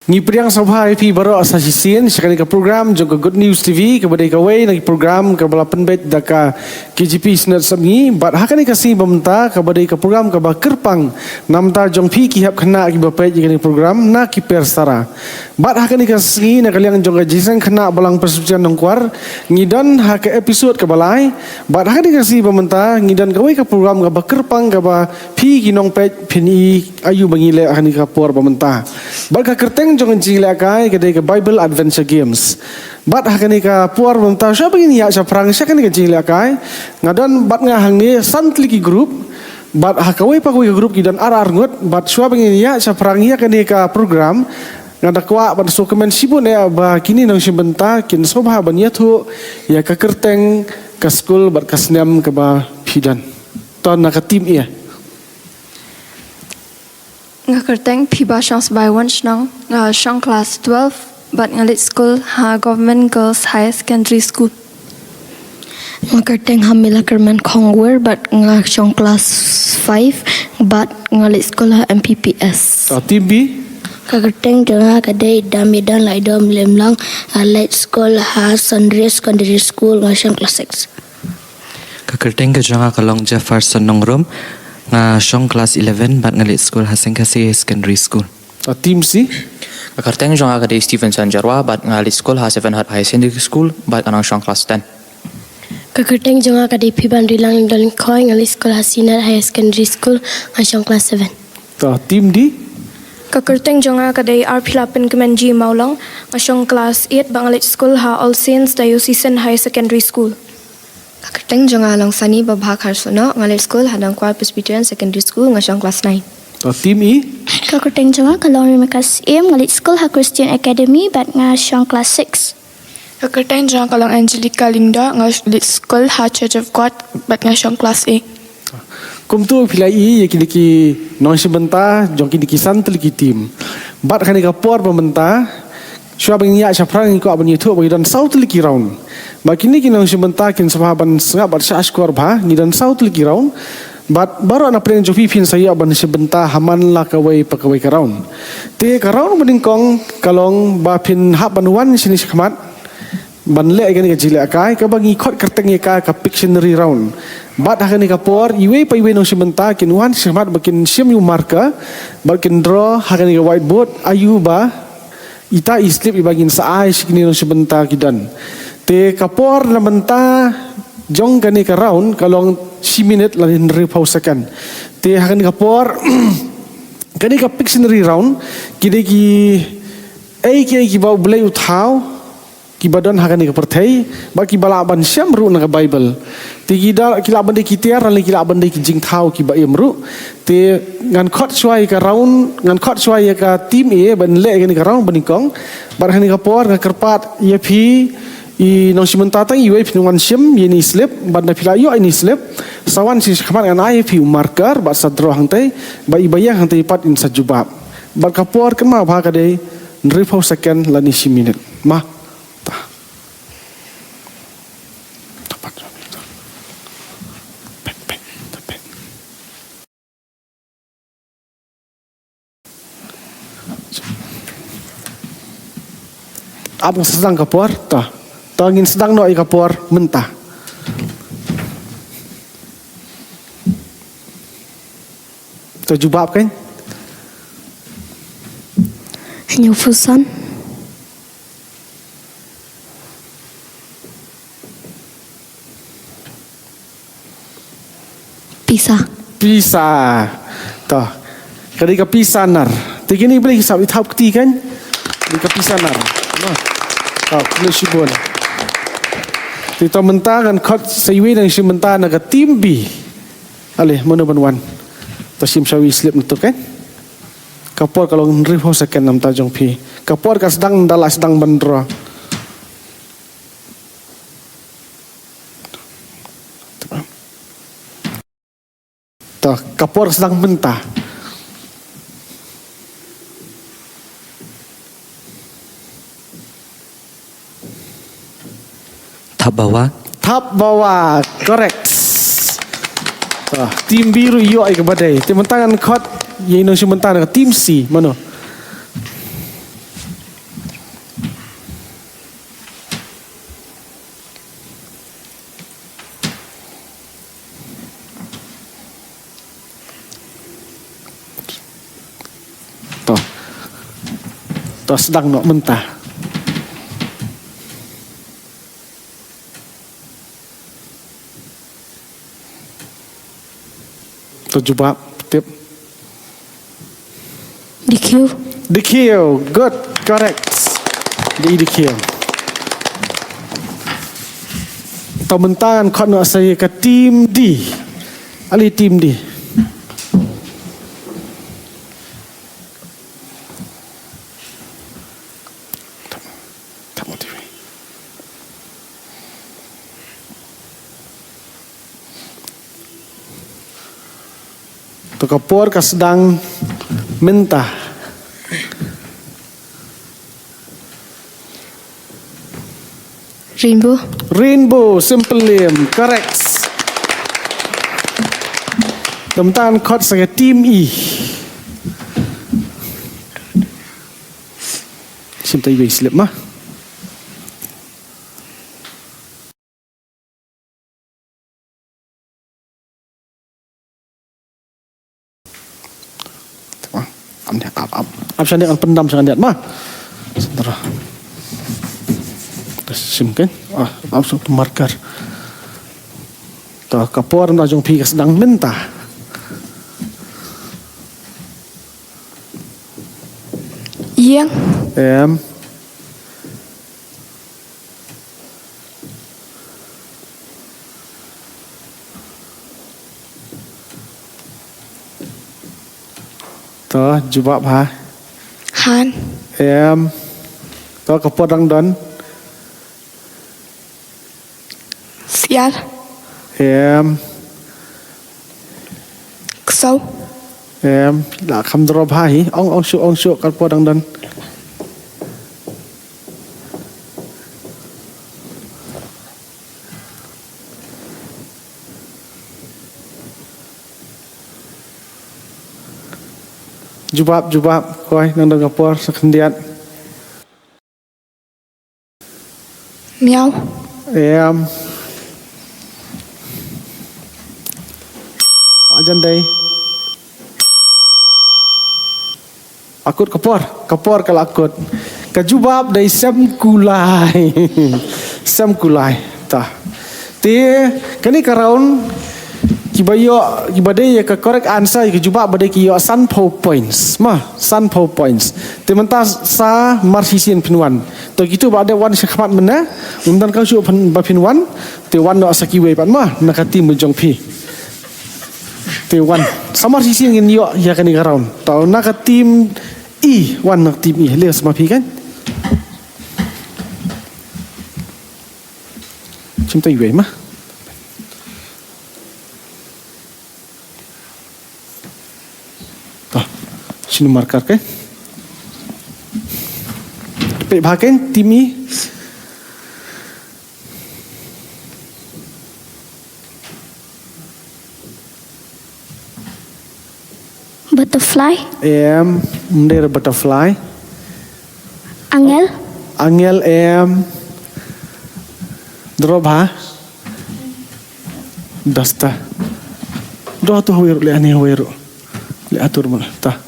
Ngipriang sabha IP baru asasisin sekali ke program juga Good News TV kepada kawai nagi program kebala penbet daka KGP senat sami bat hakani kasih bemta kepada ke program ke kerpang namta jong pi ki hap kena ki bapet jika program na ki persara bat hakani kasih nak kalian jong jisen kena balang persucian nongkwar ngidan hak episode ke balai bat hakani kasih bemta ngidan kawai ke program ke kerpang ke pi ki nong pet pini ayu bangile hakani ke por bemta bat ka kerteng jong jilakai kedai ke Bible Adventure Games. Bat hakani ka puar bemta siapa ini ya perang siapa ni ke jilakai ngadan bat ngahang ni santliki group bat hakawai pakawai group kidan arar ngut bat siapa ini ya perang ya kani ka program ngada kwa bat dokumen sibun ya ba kini nang sibenta kin sobha ban yathu ya ka kerteng ka school bat kasnam ke ba pidan. Ton nak tim ia. Nga kerteng piba chance by one nang nga shang class 12 but nga lit school ha government girls high secondary school. Nga kerteng hamila kerman kongwer but nga shang class 5 but nga lit school ha MPPS. Tim B. Kerteng jangan kadai damidan lai dom lemlang lit school ha Sundry secondary school nga shang class 6. Kerteng ke jangan kalong Jefferson nongrom nga shong class 11 bat ngalit school Hasengkasi secondary school. Tim C. Kerteng jong aga de Stevenson Jarwa bat ngalit school ha 7 high secondary school bat anang shong class 10. Kerteng jangan kadai piban rilang dan koi ngalit school ha senior high secondary school nga shong class 7. Tim D. Kakerteng jonga kadai RP8 Kemenji Maulang nga class 8 bangalit school ha All Saints Diocesan High Secondary School. Kerteng jonga long sani babha kharsono ngalir school hadang kwar Presbyterian Secondary School nga class 9. Tim E. Kerteng jangan kalong rimakas ngalit school ha Christian Academy bat nga shong class 6. Kerteng jonga kalong Angelica Linda ngalit school ha Church of God bat nga class A. Kum tu pilai ya kini non sebentar jong kini santliki tim. Bat kani kapor pementa siapa yang ya siapa yang kau abang YouTube bagi dan south liki round. Bagi ni kini sebentar kini sahabat sengap bat syashkor bah ni dan south liki round. Bat baru anak pering jofi pin saya abang sebentar haman lah kawai pakawai ke round. Te ke round meningkong kalong bapin hab banuan sini sekemat. Ban le gani kajile akai ka bagi khot kerteng ka Pictionary round. Bat hakani kapor iwe pa iwe no sebentar kin wan sekemat bakin sim yu marka bakin draw hakani ka whiteboard ayu ba ita islip ibagin sa ay sikini no sebentar kidan. Te kapor na menta jong gani ka round kalong 6 minute lain repausakan. Te hakani kapor gani ka Pictionary round kide ki ai ki bau belai uthau ki badan hakani ka perthai ba ki bala ban syam ru na Bible ti kida kila bande ki tiar ali kila bande ki jing thau ki ba emru te ngan khot swai ka round ngan khot swai ka tim e ban le gani ka round banikong bar hani ka por ka kerpat ye phi i nong simenta ta iwe phi ngan syam ye ni slip ban na phila yo ini slip sawan si khamat ngan ai phi marker ba sadro hangtai ba ibayang hangtai pat in sajubab bar ka por kan ma bha ka dei 3 second lani 6 minute ma abang sedang kapor tangin sedang no kapor mentah terjubab kan Nyufusan pisah tah kadai ka pisanar tigini boleh hisap itap keti kan di ka pisanar kena sibun. Kita mentah kan kot saywi dan si mentah nak tim B. Alih mana banwan. Tasim sawi slip itu kan. Kapor kalau nriho second nam tajong P. Kapor ka sedang dalah sedang bandra. Tah kapor sedang mentah. Tap bawah, correct. Tim biru yo ai kebadai. Tim tangan kot ye no sementara tim C mana? To sedang nak mentah. To jubab tip. DQ. DQ, good, correct. DQ. To mentangan kau nak saya ke tim D. Ali tim D. Tak mau TV. To kapur ka sedang mentah. Rainbow. Rainbow, simple name, correct. Teman-teman kot saya tim E. Sim tay way slip mah. Am sangat ang pendam sangat mah. Sebentar. Sim kan? Langsung marker. Tah kapor na jong pi sedang mentah. Yang. Tah jawab ha. Han. Tah kapor dang don. Sial. Ksau. Lah kham drop hai ong syuk kapor dang don. Jubab koi nang dang kapor sekendiat. Miau. Ajan day. Akut kapor kalau akut. Kajubab day sem kulai. Sem kulai. Tah. Ti kani karaun kibadai ke correct answer kajubab badai ki sun points. Sun points. Ti mentas sa marsisin pinwan. To gitu bade wan syakmat mena. Undan kau syuk pinwan. Ti wan no sakiwe pan nakati mujong pi. T1 sama sisi ngin yo ya kan ikaron tau nak tim E wan nak tim E lihat sama pi kan cinta iwe mah tah sini markar kan pe bahagian tim E Butterfly. Mender butterfly. Angel. Drop ha. Dasta. Doa tu hawiru le ani hawiru. Le atur mana. Tah.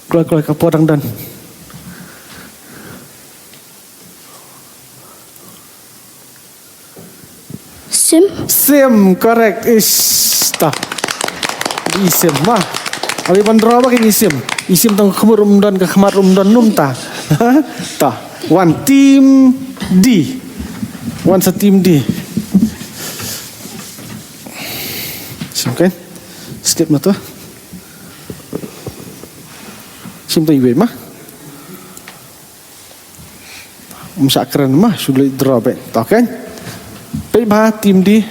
Keluar kapor dang dan. Sim, correct. Tah. Isim mah. Ali bandra apa kini isim? Isim tang khumur umdan ke khmar umdan numta. Tah. One team D. One sa team D. Sim kan? Step na to. Sim to iwe mah. Sakran mah sudah draw back. Tah kan? Baik bah team D.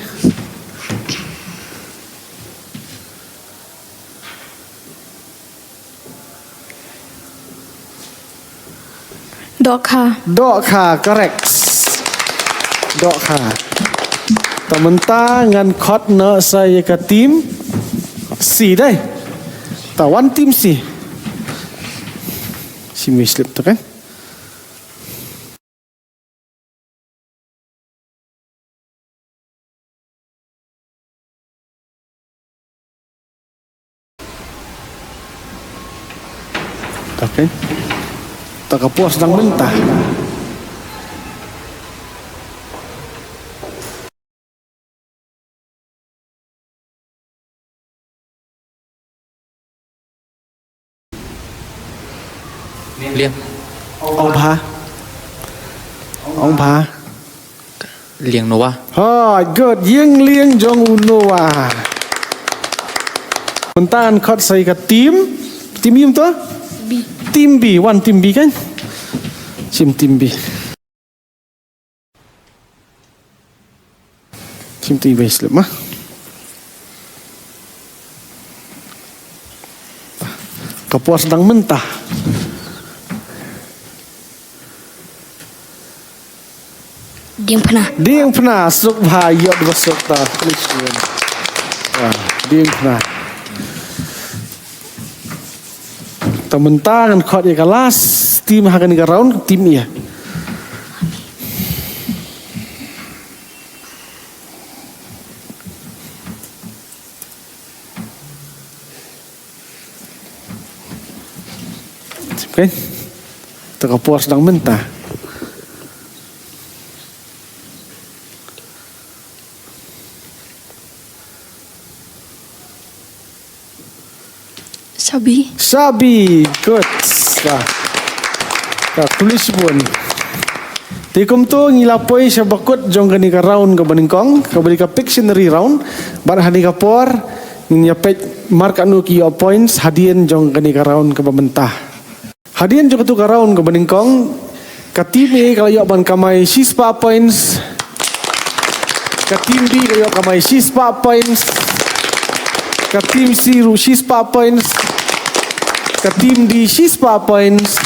Dokha, correct. Dokha. Teman-teman ngan kot na saya ke tim C deh. Tawan tim C. Si mislip tu kan? Okay. Tak puas sedang mentah. Liang. Ông Pha. Ông Pha. Liang Noah. Oh, good. Yang liang jong unoa. Mentan khot saya ke tim. Tim B tu? B. Tim B. One tim B kan? Tim B. Tim B slip mah. Kapuas sedang mentah. Dia pernah. Dia yang pernah sok bahaya besok tak. Dia yang pernah. Tementangan khot ya kelas tim hakan ke round tim ya. Kan? Terkepuas sedang mentah. Sabi, good. Tulis pun. Tikum tu ngilapoi siya bakut jong kani ka round ka baningkong, ka bali ka Pictionary round, bar hani ka por nyapet mark anu ki points hadien jong kani ka round ka bamentah. Hadien jong tu ka round ka baningkong, ka team A kalau yo ban kamai 6 points. Ka team B kalau yo kamai 6 points. Ka team C 6 points. Ka team D 6 points.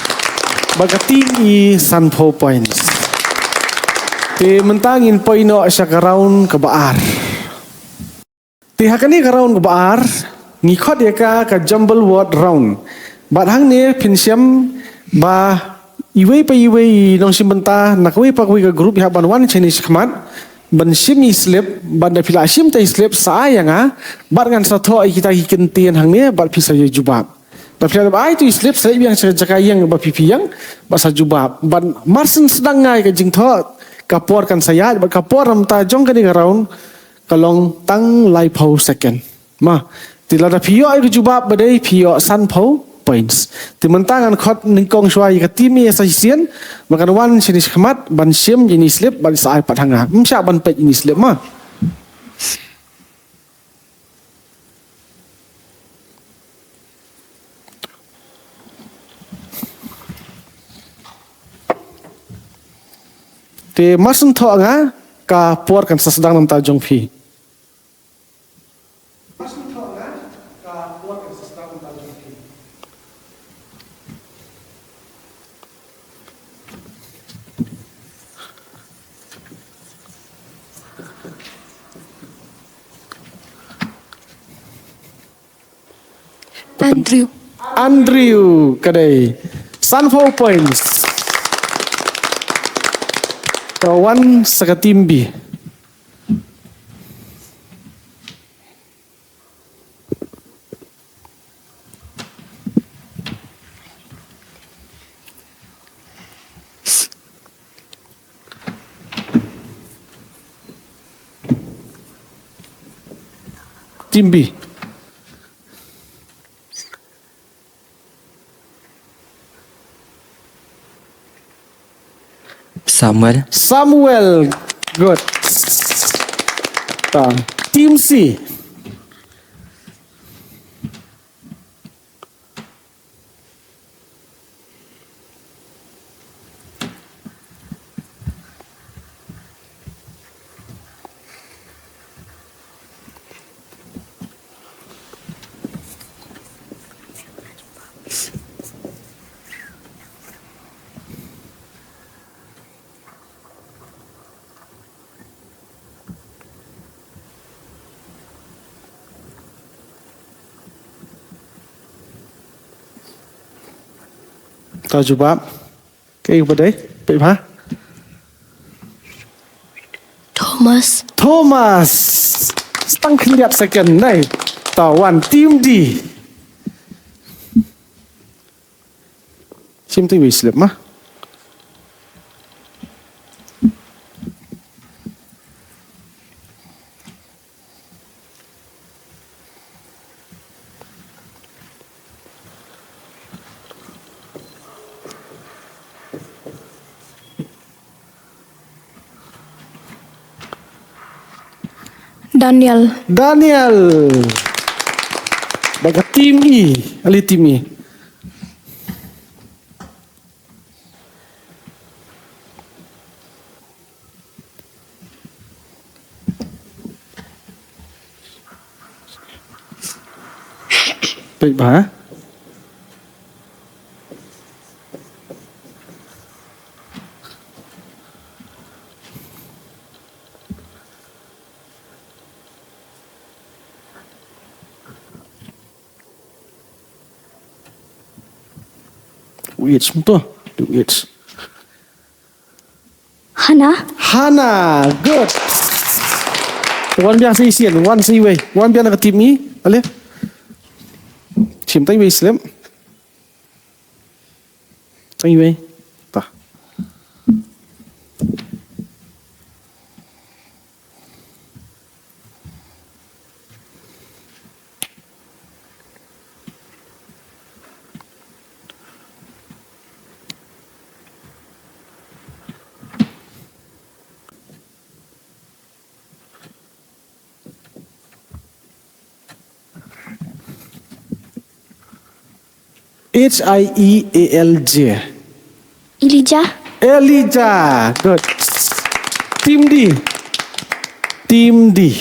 Baga team E 10 points. Te mentangin poino siya ka round ka baar. Te hakani ka round ka baar, ngikot ya ka jumble word round. Bat hang ne pinsyam ba iwe pa iwe nong simbenta nakwe pa ka group ya ban wan Chinese khamat ban shimi slip ban da pila shim tai slip sa ayanga bat ngan sa tho kita hikentien hang ne bat pisa ye jubab. Da pila ba ai tu slip sa yang jaka yang ba pipi yang ba sa jubab ban marsen sedang ngai ka jing tho kapor kan saya ba kapor ram ta jong ka ni round kalong tang lai pau second. Ma tila da pio ai jubab ba dei pio san pau points. Timentangan khot ningkong syai ka timi sa hisian makan wan sinis khamat ban sim ini slip ban sa ai pat hanga. Msya ban pet ini slip ma. Te masun tho nga ka por kan sa sedang nam ta jong phi. Andrew kadai Sun 4 points. Kawan saka tim B. Tim B. Samuel, good. Tim C. Tahu jawab? Kayak apa deh? Apa? Thomas. Setang lihat second. Nih, tawan tim D. Cim tu slip mah. Daniel. Daniel. Dekat tim E. Ali tim E. Baik bah. Wait, betul. Wait. Hana. Hana, good. Wan biang si isian, wan si wei. Wan biang nak tim ni, ale. Cim tai wei slim. Tai wei. Tah. H-I-E-A-L-J. Elijah. Elijah, good. Tim D. Tim D.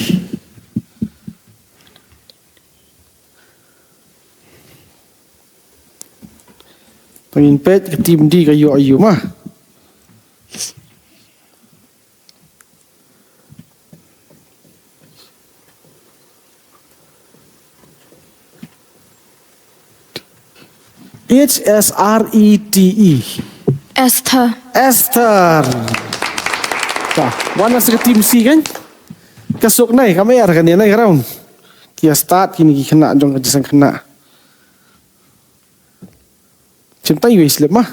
Pengin pet ke tim D ke ayu mah. H-S-R-E-T-E. Esther. Esther. Tah, warna ke tim C kan? Kasuk nai kamera kan dia nai round. Kia start kini kena jong kerja kena. Cinta you slip mah.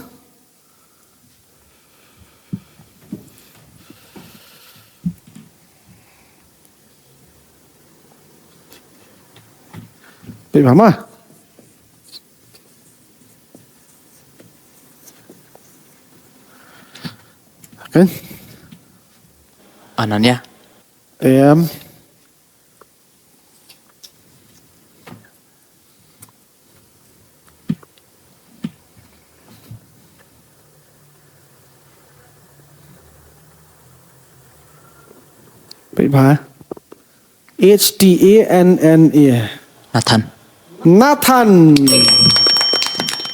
Baik mama. Kan? Ananya. Baik bah. H-T-A-N-N-A. Nathan. Nathan.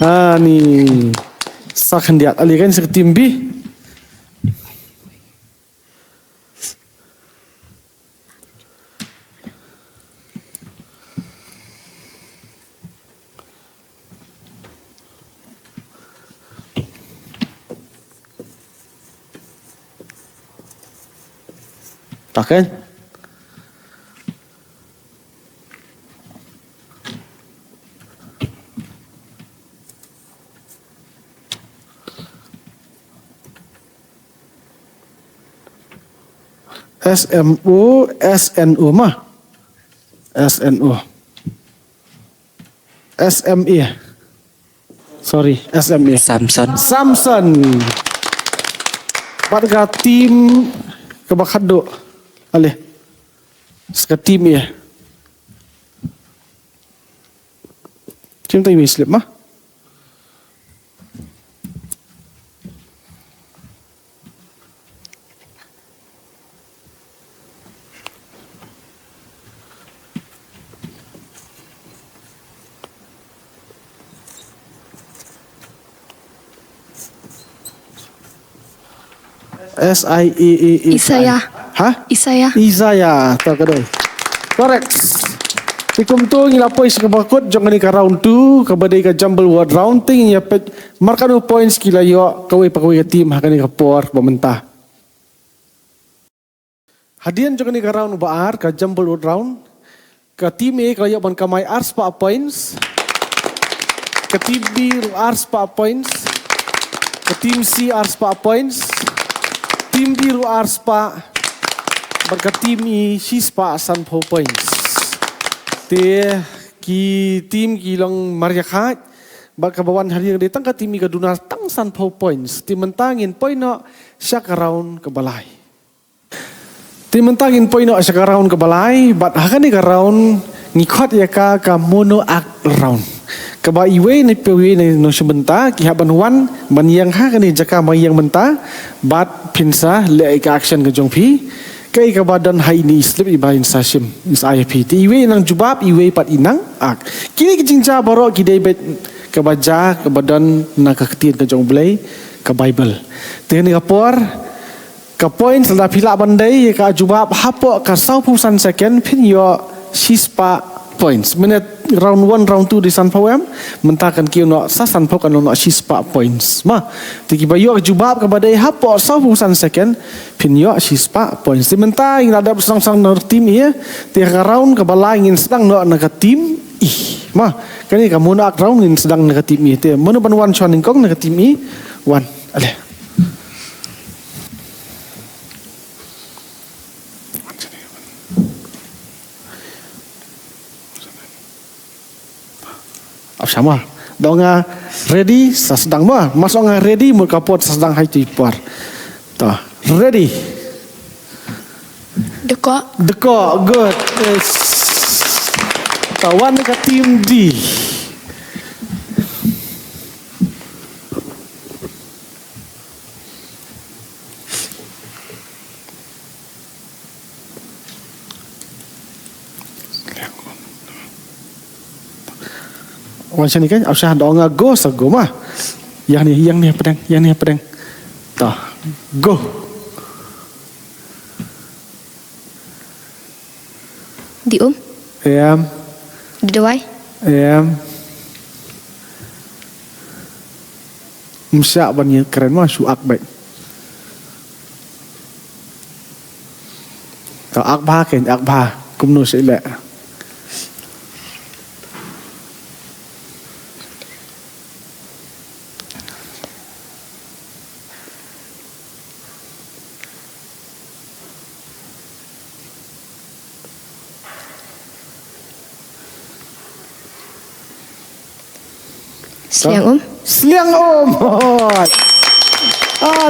Ah ni. Sakan dia ali kan tim B. Tak kan? SMO, SNO mah. SNO. SME. Sorry, SME. Samson. Samson. Warga tim Kebakado. Ale. Ska tim ya. Tim tayo may slip mah. S-I-A-A-A. Isaiah. Hah? Isaiah. Tak kadai. Correct. Tikum tu ngilapoi sekabakut jangan ni ka round 2 kabadai ka jumble word round ting ya pet markanu points kila yo kawai pakawai ka team hakani ka por pementah. Hadian jangan ni ka round baar ka jumble word round ka team A kalau yo ban kamai ars pa points. Ka team B ars pa points. Ke tim C arspa points. Tim biru arspa. Berkat tim I sispa sanpo points. Te ki tim ki long mariakat. Baka bawan hari yang datang ke tim I kaduna tang sanpo points. Tim mentangin poin no syak round ke balai. Tim mentangin poin no syak round ke balai. Bat hakan ni ke round ngikot ya ka mono act round. Kaba iwe ni pewe ni no sebentar ki haban wan man yang ha kan ni jaka mai yang menta bat pinsa le ka action ke jongpi kai ka badan hai ni slip ibain sasim is IFP ti iwe nang jubab iwe pat inang ak kini ki jinja baro ki dei bet ka baja ka badan na ka ketin ke jong blai ka bible te ni ka por ka point sala phila bandai ka jubab hapo ka 90% second pin yo sispa points minute round 1 round 2 di San Pawem mentakan kiu no sa San Paw kan no sispa points ma tiki bayo jubab ka badai hapo 90% second pin yo sispa points di menta ing ada sang-sang no tim ia ti ka round ka balai ngin sedang no na ka tim ma kani ka mono ak round ngin sedang na ka tim i te mono ban wan chon kong na ka tim i wan ale sama donga ready sa sedang ma masuk nga ready mul kapot sa sedang hai tu par ta ready deko good yes. Tawan ka team D macam ni kan usah donga go sago mah yang ni pedang tah go Di Di dawai. Msyak banyak keren mah suak baik. Tah akba ken akba kumno sila. Seliang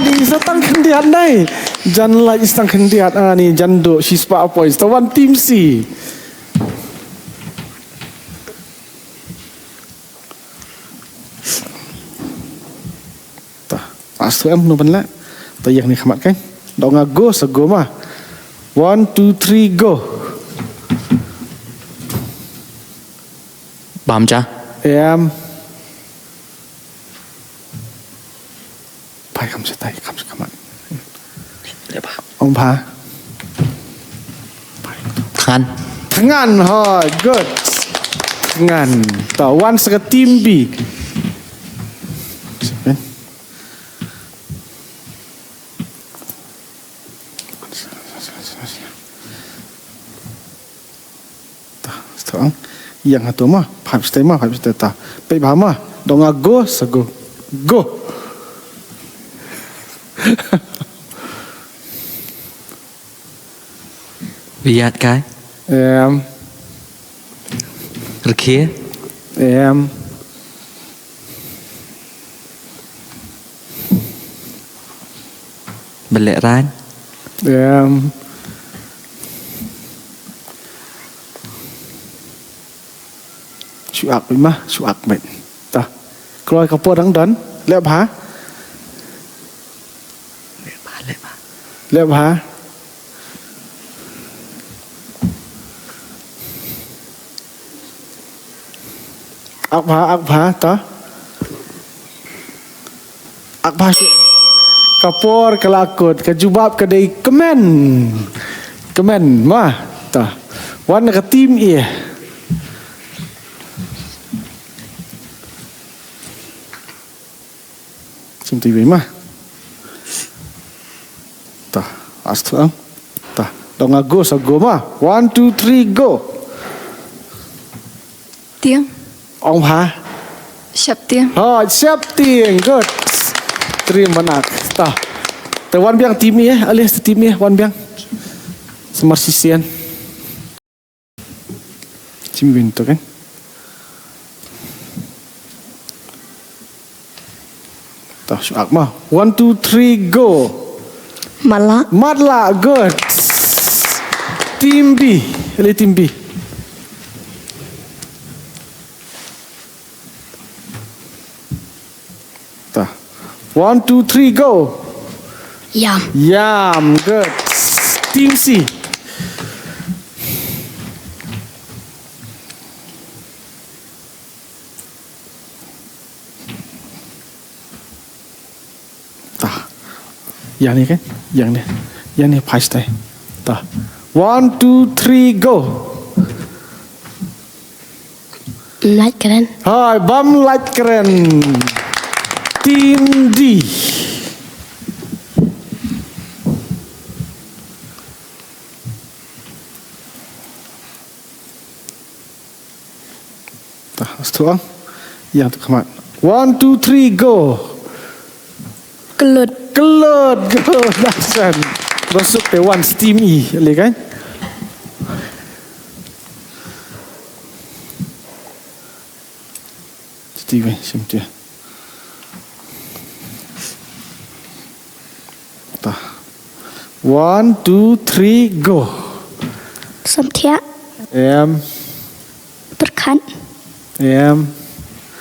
di setang kendiat nai. Jan lagi setang kendiat ni jan do sispa points. Tawan tim C. Tah, astu em no banla. Tah yang ni khamat kan. Donga go sago mah. 1 2 3 go. Bamcha. Pai kam setai kam sekamat. Ong pa. Tangan ha good. Tangan. Tawan seka tim B. Tah, yang atu mah, phap stay ta. Pe ba mah, donga go sago. Go. Lihat kai? Rekia? Balik ran? Suak mah, suak bet. Tah, keluar kapur dang dan, lep ha? Lep ha? Akba ta akba kapor kelakut kejubab kedai kemen mah ta wan ke tim ia Cinti mah ta astu ta donga go sago mah 1 2 3 go Tiang Ông hả? Siap tiang. Siap tiang. Good. Terima nak. Tah. Te wan biang tim ni alias tim ni wan biang. Semar sisian. Tim winto kan. Tah, Akmal. 1, 2, 3, go. Mala. Madla, good. Team B. Alias tim B. Tah. 1, 2, 3, go. Yam. Yam, good. Team C. Tah. Yang ni kan? Yang ni. Yang ni pasti. Tah. 1, 2, 3, go. Light keren. Hai, bam light keren. Team D. Tah, setuang. Yang tu kemat. 1, 2, 3, go. Kelut. Kelut, good. Dasar. Masuk ke one Team E, boleh kan? Steven, macam tu. Tah. 1, 2, 3, go. Samtia. M, Berkan. M.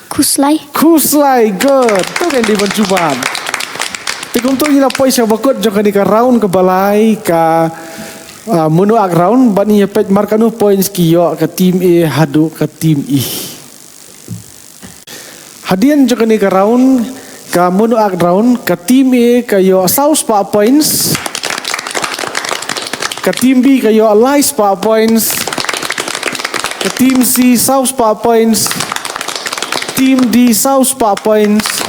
Kuslai. Kuslai, good. Tu kan di percubaan. Tikum tu ina poi siya bakot jong ka round ke balai ka menuak round bat ni pet markanu points kiyo ka team A hadu ka team E. Hadian jong ka round ka menuak round ka team A kayo saus pa points. Ka team B kayo lice pa points. Ka team C saus pa points. Team D saus pa points.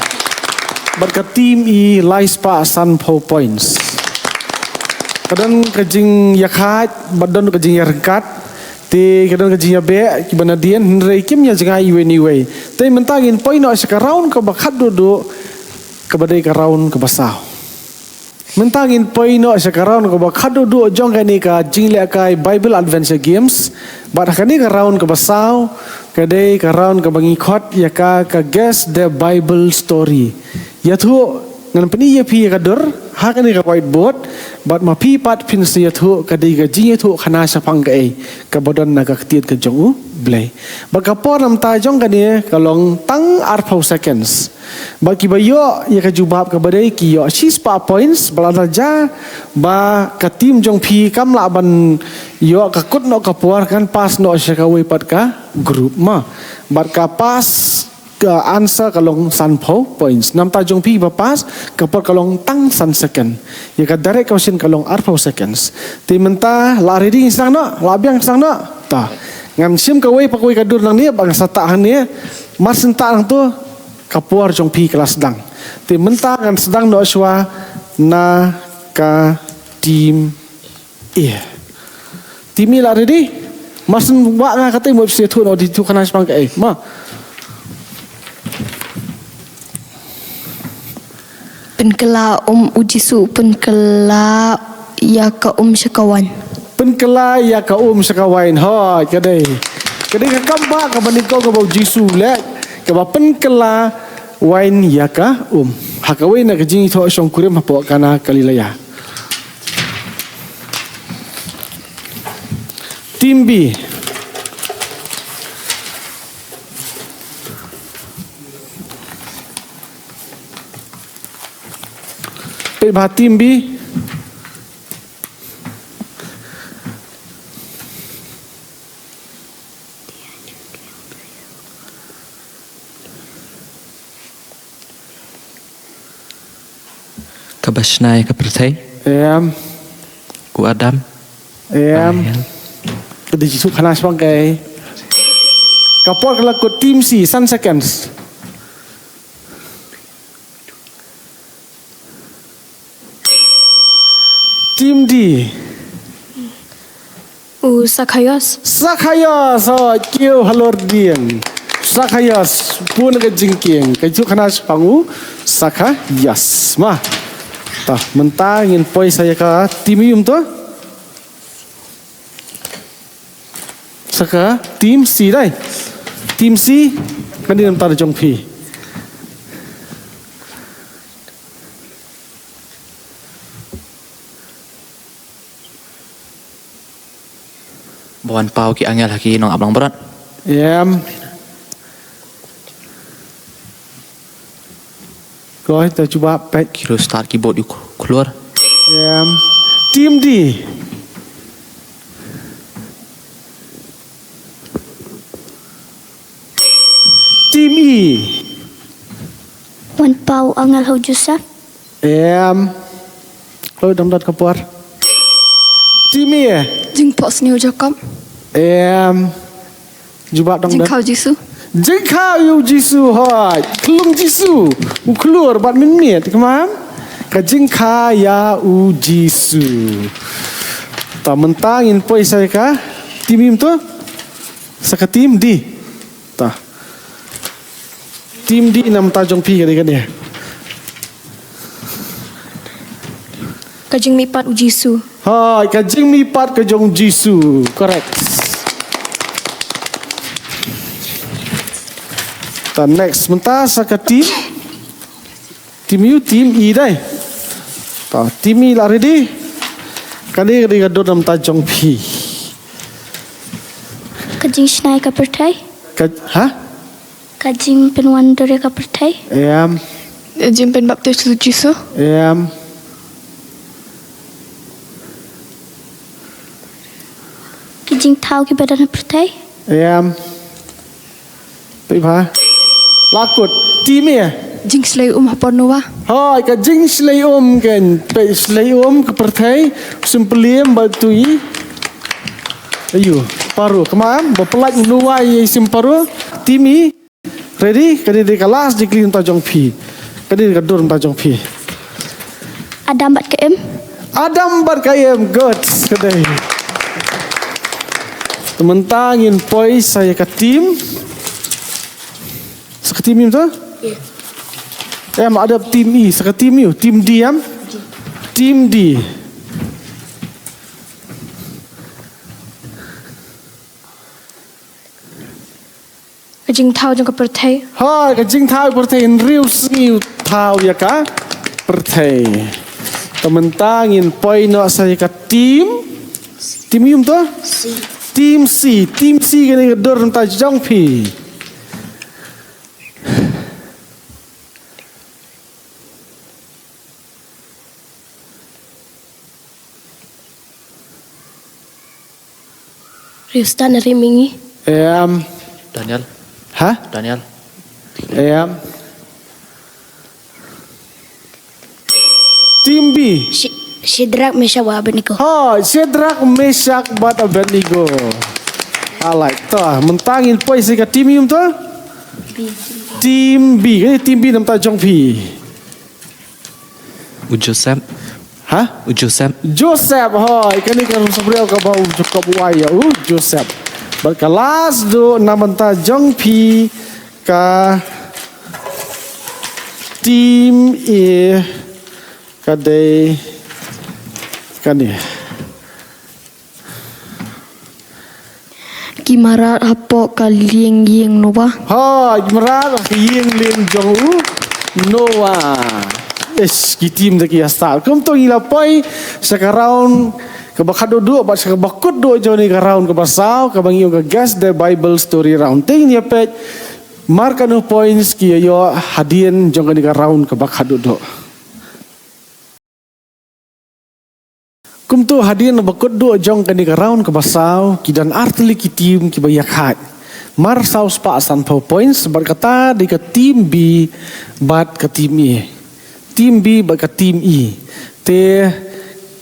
Berka team E lice pa san po points. Kadang kajing yakat, badan kajing yarkat, te kadang kajing yabe, kibana dian henrei kim ya jangan anyway. Tapi mentangin poin no sekarang ke bakat duduk kebadai ke round ke basau. Mentangin poin no sekarang ke bakat duduk jong kani ka jingle kai Bible Adventure Games, bad kani ke round ke basau, kadai ke round ke bangikot ya ka guess the Bible story. Ya tu ngan peni ya pi kadur ha kan ka whiteboard bat ma pi pat pin se ya tu ka di ga ji ya tu khana sa pang ka e ka bodon na ka tiet ka jong blai ba ka por nam ta jong ka ni ka long tang ar pau seconds ba ki ba yo ya ka jubab ka badai ki yo 6 pa points balada ja ba ka tim jong pi kam la ban yo ka kut no ka por kan pas no sa ka we pat ka group ma bat ka pas ke answer kalong san po points nam ta jong pi ba pas kapor kalong tang san second ya ka direct question kalong ar po seconds ti menta la reading sang no la biang sang no ta ngam sim ka we pa ko ka dur nang ni bang sa ta han ni mas ta nang tu kapor jong pi kelas dang ti menta ngan sedang no swa na ka team tim la ready mas wa nga ka te mo se tu no di tu kana spang ka ma Penkela ujisu penkela ya ka syakawan. Penkela ya ka syakawan ha kadai ka kamba ka baniko ka bau jisu le ka ba penkela wain ya ka hakawe na ka jing tho song kurim hapo kana kalilaya. Team B. Bah tim B Kabashnai kapertai ku Adam Kedi jisu khana spang kai kapor kala ko team C san seconds Team D. Sakayos. Sakayos. Oh, kyo halor dian. Saka yas pun ke jingking. Keju kana pangu saka yas. Mah. Tah mentang ingin poi saya ke tim tu. Saka tim C dai. Tim C kan dia nampak jong pi. Bawan pau ki angel haki nong ablang berat. Rồi kita cuba back. Kiro start keyboard yuk keluar. Tim D. Tim E. Wan Pau Angel Ho Joseph. Lo dam dot kapur. Tim E. Jing pos new Jacob. Cuba dong Jing dah. kau Jisu. Jengkau yu Jisu hoi. Kelung Jisu. U keluar 4 minit. Kemam? Ka jengka ya u Jisu. Ta mentangin poi saya ka. Tim im tu. Saka tim D. Ta. Tim D nam ta jong pi kan dia. Kajing mipat ujisu. Hai, ka jing mi pat ka jong Jisu. Correct. Ta next mentah saka tim E dai. Ta tim E lah ready. Kali ka do nam ta jong pi. Kajing Shnai ka pertai. Ha? Kajing Penwan Dore ka pertai. Jimpen baptis Jisu. Kajing Tau ki badan pertai. Baik pa. Lakut tim E. Jing slay hapon nuwa. Hai, ka jing slay kan. Pe slay ke pertai simpeliem batui. Ayo, paru. Kemam, bapelak nuai sim paru. Tim E. Ready? Kadi di kelas di clean tajong pi. Kadi di kadur tajong pi. Adam Bat KM. Adam berkayam good. Kedai. Tementangin poi saya ke tim. Saka tim tu? Ada tim E. Saka tim you. Tim D Tim D. Kajing tau jang ka pertai. Hai, ka jing thau pertai riu siu thau ya ka pertai. Tementangin poi no saya ke tim. Tim yum tu? Tim C. Tim C kena dor tajong pi. Riustan Rimingi. Daniel. Ha? Daniel. Tim B. Shidrak Meshawa Abednego. Ha, Sedrak Meshak bat Abednego. Alright, ta mentangin poi sika tim yum tu? Tim B. Kan tim B nam tajong pi. Joseph. Ha? Joseph. Joseph, hai, kan ikan sebriau ka bau cukup waya. Joseph. Berkelas do namanta jong pi ka tim E kadai kan ni. Kimara hapo kaling ying noba. Ha, merat ying ling jong Noah. Tim taki hasta. Kum to ila poi sekarang kabakado do ba sa kabakot do joni ka round ka basaw ka bangyo ka guess the Bible story round. Ting niya pet marka no points ki yo hadien jong ka round ka bakado do. Kum to hadien bakot do jong ka round ka basaw ki dan artli ki tim ki bayakat. Mar saus pa san points berkata di ka tim B bat ka tim E. Tim B baka tim E. Te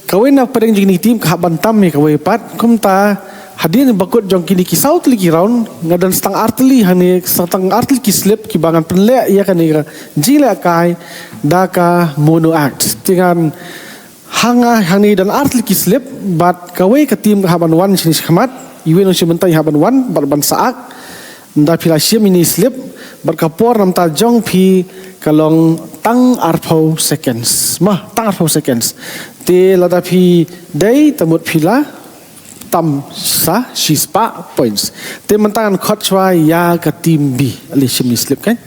kawin na pareng jing tim kahabantam me kawai pat kumta hadin bakut jong kini ki south li ki round ngadan stang artli hani stang artli ki slip ki bangan penle ya kan ni jila kai daka mono act dengan hanga hani dan artli ki slip bat kawai ka tim kahaban wan sinis khamat iwen si mentai haban wan bat ban saak da phila siam ini slip berkapor nam ta jong phi kalong tang arpho seconds mah tang arpho seconds te la da phi dei tamut phila tam sa shispa points te mantangan khot chwa ya ka team B ali siam ini slip kan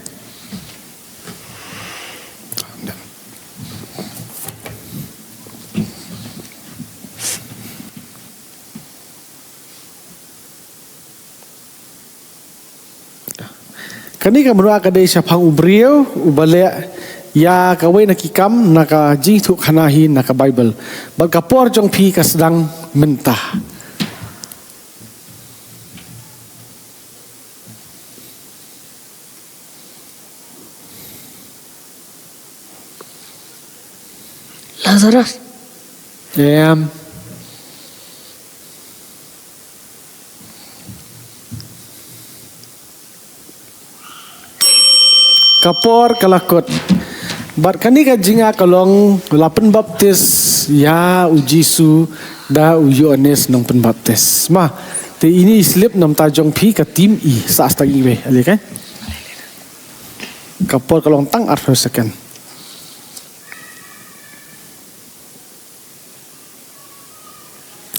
kani ka menua ka dei syapang ubriu ubale ya ka we nakikam naka jing thu khanahi naka bible bal ka por jong phi ka sedang mentah Lazarus. Kapor kalakot. Bat kani ka jinga kalong lapen baptis ya ujisu da uyones nong pen baptis. Ma te ini slip nam tajong pi ka tim I sa astag iwe ali kan. Kapor kalong tang arf second.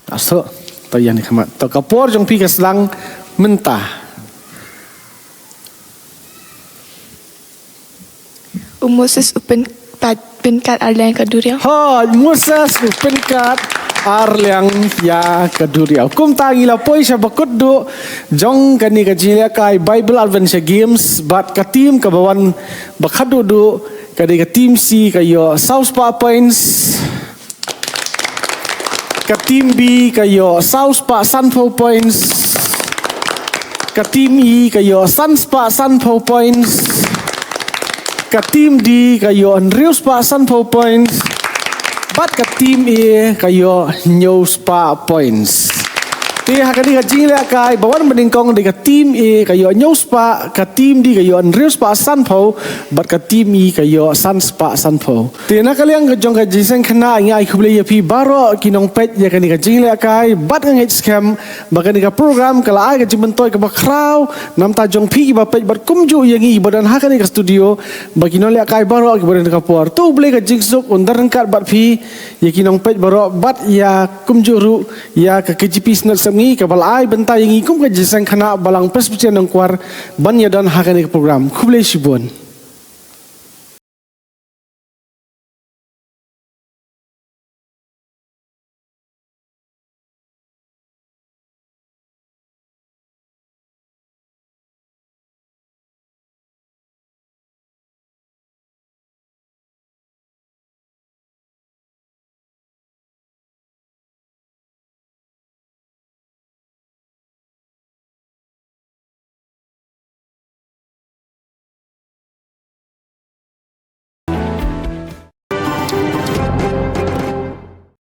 Aso tayan khamat. To kapor jong pi ka selang mentah. Moses upen penkat arlang kaduriau. Ha, Moses penkat arlang ya kaduriau. Kum tangi la poi sa bakut do jong kani ka jilia kai Bible Adventure Games bat ka team ka bawan bakhadu do kadi ka team C kayo South Pa Points ka team B kayo South Pa Sunflower Points ka team E kayo Sunspa Sunflower Points ka team D kayo Unreal Spa Sunflower Points bat ka team A kayo New Spa Points ti hakani ka jingla kai bawan meningkong di ka team A kayo New Spa ka team D kayo Unreal Spa Sunflower bat ka team E kayo Sun Spa Sunflower ti na kaliang ka jong ka jiseng khana ngai khubli ya pi baro kinong pet ya kani ka jingla kai bat ngai scam bakani ka program kala ai ka jimentoy ka bakraw nam ta jong pi ba pet bat kumju yangi badan hakani ka studio bagino le kai baro ki badan ka por tu ble ka jingsuk undar kat bat pi ya kinong pet baro bat ya kumju ru ya ka KGP snat ngi ka balai bentai ngi kum ka jisang khana balang presbyterian nang kwar ban ya dan hakani ka program khuble shibon